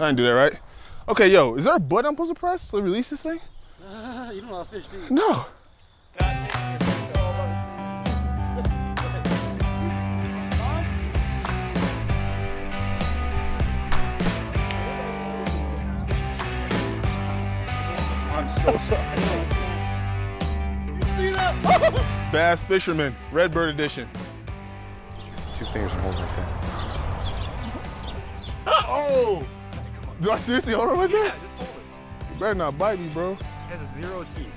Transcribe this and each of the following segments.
I didn't do that right. Okay, yo, is there a button I'm supposed to press to release this thing? You don't know how to fish, do you? No. I'm so sorry. You see that? Bass Fisherman, Redbird edition. 2 fingers and hold like that. Oh! Do I seriously hold it like that? Yeah, just hold it. You better not bite me, bro. It has 0 teeth.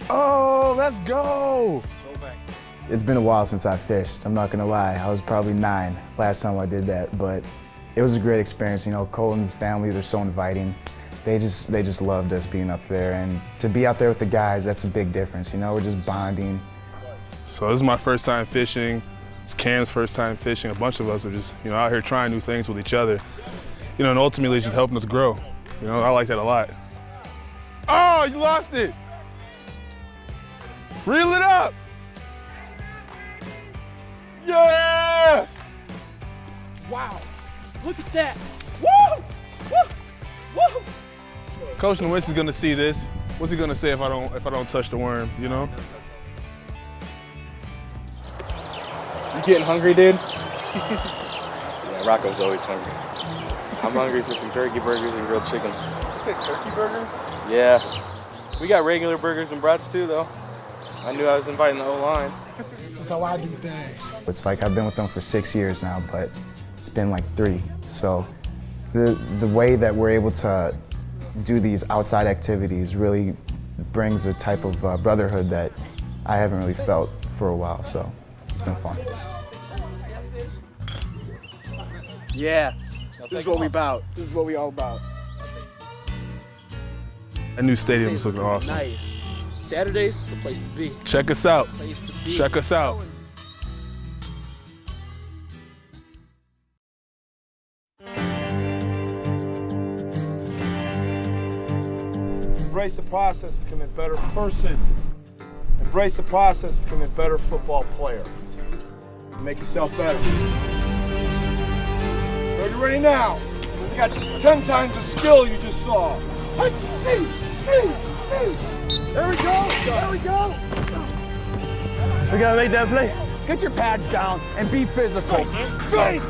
Oh, let's go! Go back. It's been a while since I fished, I'm not gonna lie. I was probably 9 last time I did that, but it was a great experience. You know, Colton's family, they're so inviting. They just loved us being up there, and to be out there with the guys, that's a big difference. You know, we're just bonding. So this is my first time fishing. It's Cam's first time fishing. A bunch of us are just, you know, out here trying new things with each other. You know, and ultimately it's just helping us grow. You know, I like that a lot. Oh, you lost it! Reel it up! Yes! Wow. Look at that. Woo! Woo! Woo! Coach Nowinski's is gonna see this. What's he gonna say if I don't touch the worm, you know? You getting hungry, dude? Yeah, Rocco's always hungry. I'm hungry for some turkey burgers and grilled chickens. You say turkey burgers? Yeah. We got regular burgers and brats too, though. I knew I was inviting the whole line. This is how I do things. It's like I've been with them for 6 years now, but it's been like 3. So the way that we're able to do these outside activities really brings a type of brotherhood that I haven't really felt for a while, so it's been fun. Yeah, this is what we about. This is what we all about. That new stadium is looking awesome. Nice. Saturdays is the place to be. Check us out. Place to be. Check us out. Embrace the process of becoming a better person. Embrace the process of becoming a better football player. Make yourself better. Are you ready now? You got 10 times the skill you just saw. There we go. There we go. We gotta make that play. Get your pads down and be physical. Straight.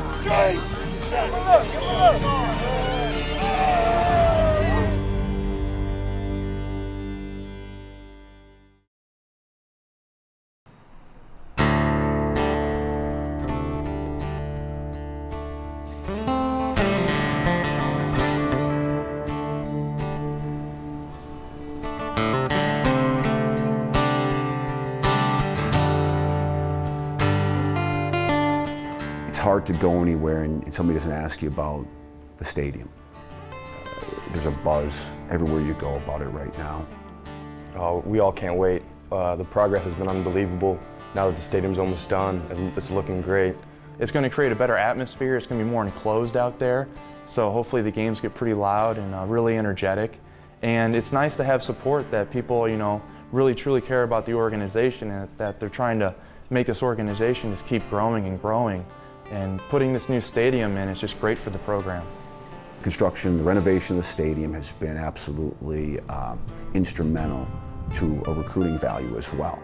It's hard to go anywhere and somebody doesn't ask you about the stadium. There's a buzz everywhere you go about it right now. We all can't wait. The progress has been unbelievable. Now that the stadium's almost done, it's looking great. It's going to create a better atmosphere. It's going to be more enclosed out there. So hopefully the games get pretty loud and really energetic. And it's nice to have support that people, you know, really truly care about the organization and that they're trying to make this organization just keep growing and growing. And putting this new stadium in is just great for the program. Construction, the renovation of the stadium has been absolutely instrumental to a recruiting value as well.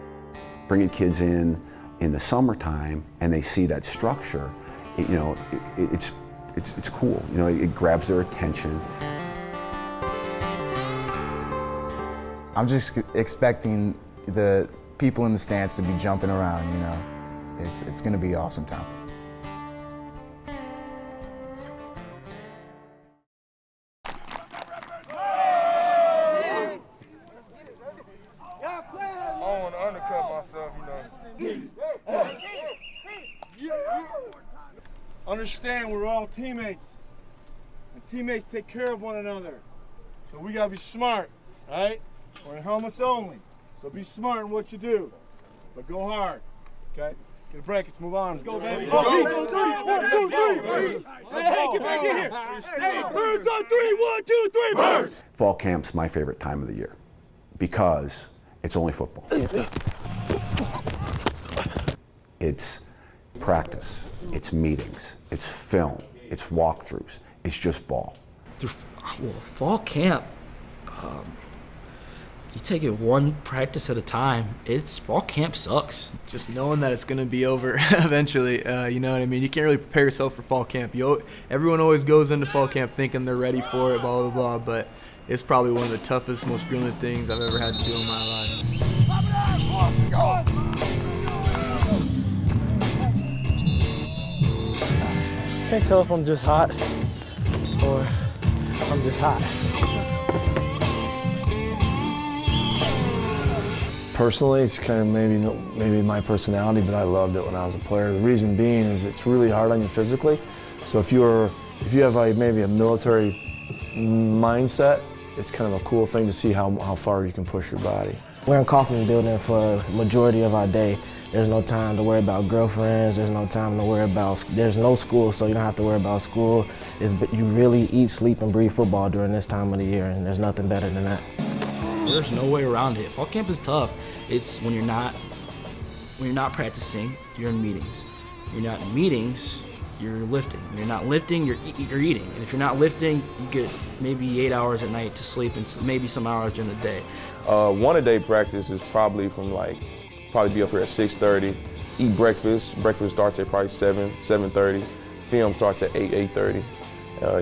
Bringing kids in the summertime and they see that structure, it's cool. You know, it grabs their attention. I'm just expecting the people in the stands to be jumping around, you know. It's gonna be an awesome time. I want to undercut myself, you know. Understand we're all teammates. And teammates take care of one another. So we gotta be smart, right? We're in helmets only. So be smart in what you do. But go hard, okay? Get a break, let's move on. Let's go, baby. Go. Hey, get back in here. Hey, birds on 3, 1, 2, 3, birds. Fall camp's my favorite time of the year because it's only football. It's practice, it's meetings, it's film, it's walkthroughs, it's just ball. Fall camp, you take it one practice at a time. Fall camp sucks. Just knowing that it's going to be over eventually, you know what I mean? You can't really prepare yourself for fall camp. Everyone always goes into fall camp thinking they're ready for it, blah, blah, blah, but it's probably one of the toughest, most grueling things I've ever had to do in my life. Can't tell if I'm just hot or I'm just hot. Personally, it's kind of maybe my personality, but I loved it when I was a player. The reason being is it's really hard on you physically. So if you have maybe a military mindset, it's kind of a cool thing to see how far you can push your body. We're in Kaufman building for a majority of our day. There's no time to worry about girlfriends. There's no time to worry about, there's no school, so you don't have to worry about school. You really eat, sleep, and breathe football during this time of the year, and there's nothing better than that. There's no way around it. Fall camp is tough. It's when you're not practicing, you're in meetings. When you're not in meetings, you're lifting. When you're not lifting, you're eating. And if you're not lifting, you get maybe 8 hours at night to sleep and maybe some hours during the day. One-a-day practice is probably be up here at 6:30. Eat breakfast. Breakfast starts at probably 7:30. Film starts at 8:30.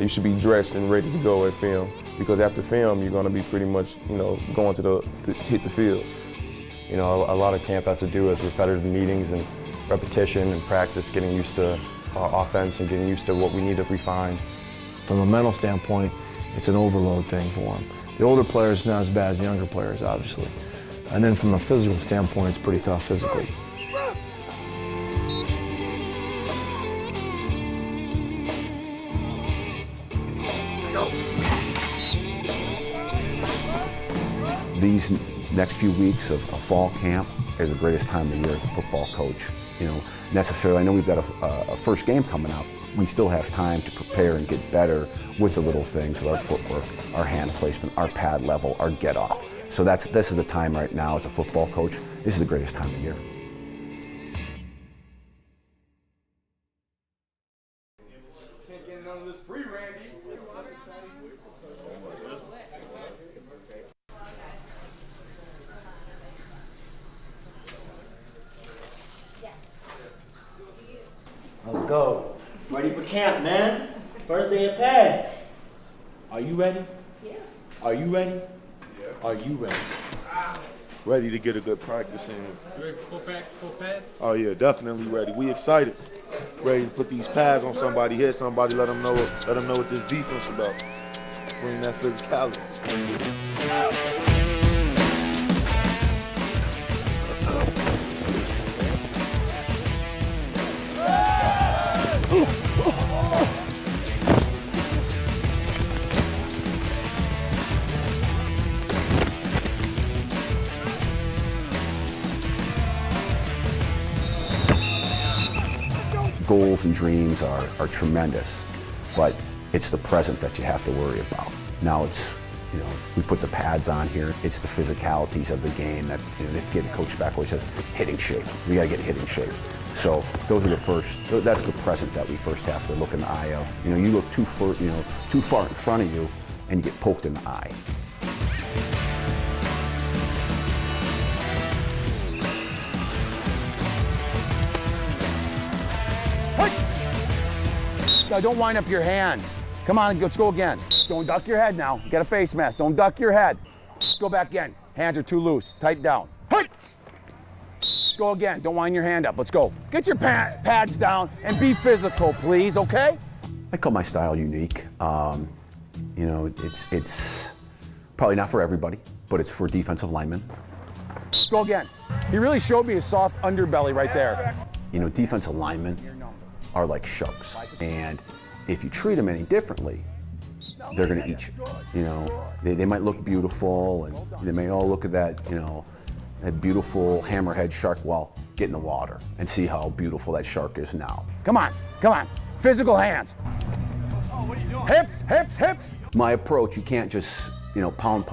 You should be dressed and ready to go at film, because after film, you're going to be pretty much, going to hit the field. A lot of camp has to do with repetitive meetings and repetition and practice, getting used to our offense and getting used to what we need to refine. From a mental standpoint, it's an overload thing for them. The older players, not as bad as younger players, obviously. And then from a physical standpoint, it's pretty tough physically. These next few weeks of fall camp is the greatest time of the year as a football coach. Necessarily, I know we've got a first game coming up. We still have time to prepare and get better with the little things, with our footwork, our hand placement, our pad level, our get off. So this is the time right now as a football coach. This is the greatest time of year. Let's go. Ready for camp, man. First day of pads. Are you ready? Yeah. Are you ready? Yeah. Are you ready? Ready to get a good practice in. You ready for full pads? Oh yeah, definitely ready. We excited. Ready to put these pads on somebody, hit somebody, let them know what this defense is about. Bring that physicality. Goals and dreams are tremendous, but it's the present that you have to worry about. Now it's, we put the pads on here. It's the physicalities of the game that, they have to get coach back always says, hitting shape. We got to get hitting shape. So those are that's the present that we first have to look in the eye of. You look too far in front of you and you get poked in the eye. Now, don't wind up your hands. Come on, let's go again. Don't duck your head now. You got a face mask. Don't duck your head. Go back again. Hands are too loose. Tighten down. Go again. Don't wind your hand up. Let's go. Get your pads down and be physical, please, okay? I call my style unique. It's probably not for everybody, but it's for defensive linemen. Go again. He really showed me a soft underbelly right there. Defensive linemen are like sharks, and if you treat them any differently, they're going to eat you. They might look beautiful, and they may all look at that, that beautiful hammerhead shark. Well, get in the water and see how beautiful that shark is now. Come on. Physical hands. Hips, hips, hips. My approach, you can't just, pound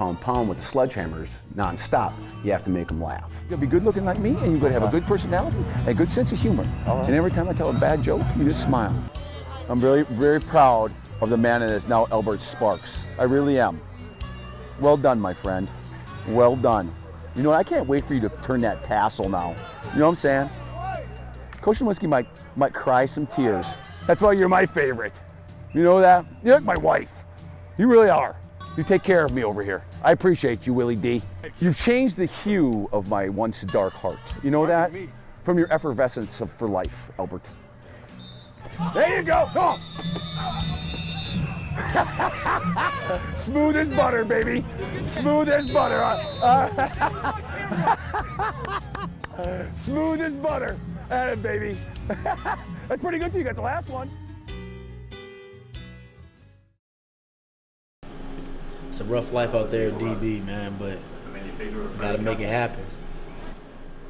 with the sledgehammers nonstop. You have to make them laugh. You'll be good looking like me, and you're going to have a good personality, a good sense of humor. Right. And every time I tell a bad joke, you just smile. I'm very, very proud of the man that is now Albert Sparks. I really am. Well done, my friend. Well done. You know, I can't wait for you to turn that tassel now. You know what I'm saying? Coach Nowinski might cry some tears. That's why you're my favorite. You know that? You're like my wife. You really are. You take care of me over here. I appreciate you, Willie D. You've changed the hue of my once dark heart. You know that? From your effervescence for life, Albert. There you go. Come on. Smooth as butter, baby. Smooth as butter. Smooth as butter. Baby. That's pretty good too. You got the last one. It's a rough life out there at DB, man, but gotta make it happen.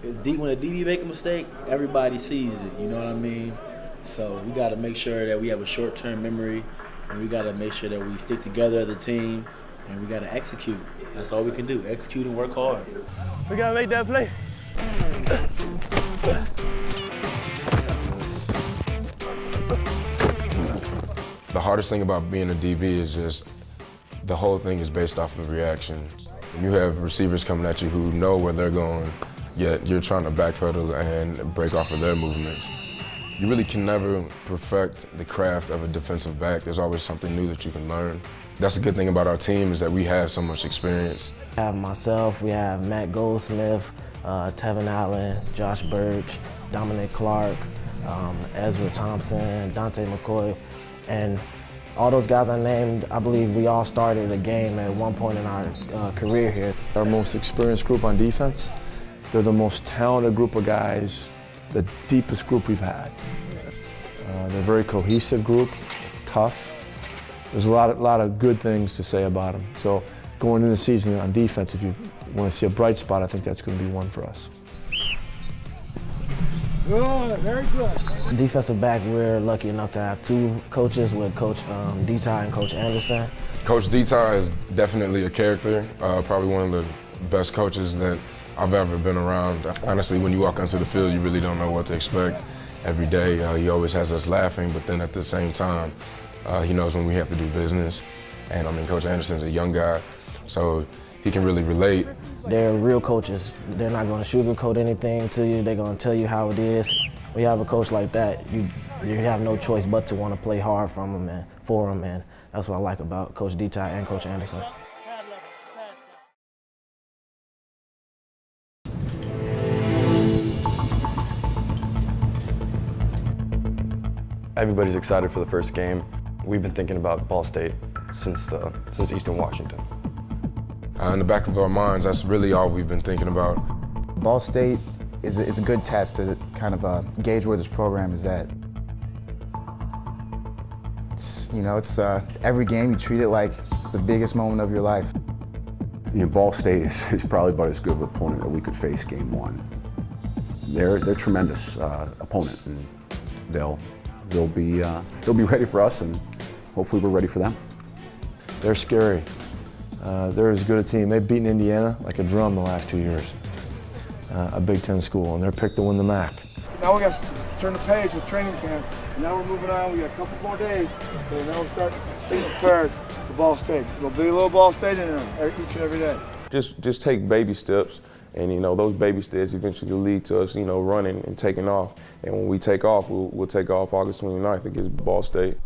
When a DB make a mistake, everybody sees it, you know what I mean? So we gotta make sure that we have a short-term memory, and we gotta make sure that we stick together as a team, and we gotta execute. That's all we can do, execute and work hard. We gotta make that play. The hardest thing about being a DB is just the whole thing is based off of reactions. You have receivers coming at you who know where they're going, yet you're trying to backpedal and break off of their movements. You really can never perfect the craft of a defensive back. There's always something new that you can learn. That's the good thing about our team is that we have so much experience. We have myself, we have Matt Goldsmith, Tevin Allen, Josh Birch, Dominic Clark, Ezra Thompson, Dante McCoy, and all those guys I named, I believe we all started a game at one point in our career here. Our most experienced group on defense. They're the most talented group of guys, the deepest group we've had. They're a very cohesive group, tough. There's a lot of good things to say about them. So going into the season on defense, if you want to see a bright spot, I think that's going to be one for us. Good, very good. Defensive back, we're lucky enough to have two coaches with Coach D-Ty and Coach Anderson. Coach D-Ty is definitely a character, probably one of the best coaches that I've ever been around. Honestly, when you walk onto the field, you really don't know what to expect every day. He always has us laughing, but then at the same time, he knows when we have to do business. And I mean, Coach Anderson's a young guy, so he can really relate. They're real coaches. They're not going to sugarcoat anything to you. They're going to tell you how it is. When you have a coach like that, you have no choice but to want to play hard from them and for them, and that's what I like about Coach D-Ty and Coach Anderson. Everybody's excited for the first game. We've been thinking about Ball State since Eastern Washington. In the back of our minds, that's really all we've been thinking about. Ball State is a good test to kind of gauge where this program is at. It's every game you treat it like it's the biggest moment of your life. Ball State is probably about as good of an opponent that we could face game one. They're a tremendous opponent, and they'll be ready for us, and hopefully we're ready for them. They're scary. They're as good a team. They've beaten Indiana like a drum the last 2 years. A Big Ten school, and they're picked to win the MAC. Now we got to turn the page with training camp. Now we're moving on. We got a couple more days. And now we'll start being prepared for Ball State. There'll be a little Ball State in there each and every day. Just take baby steps, and those baby steps eventually lead to us, running and taking off. And when we take off, we'll take off August 29th against Ball State.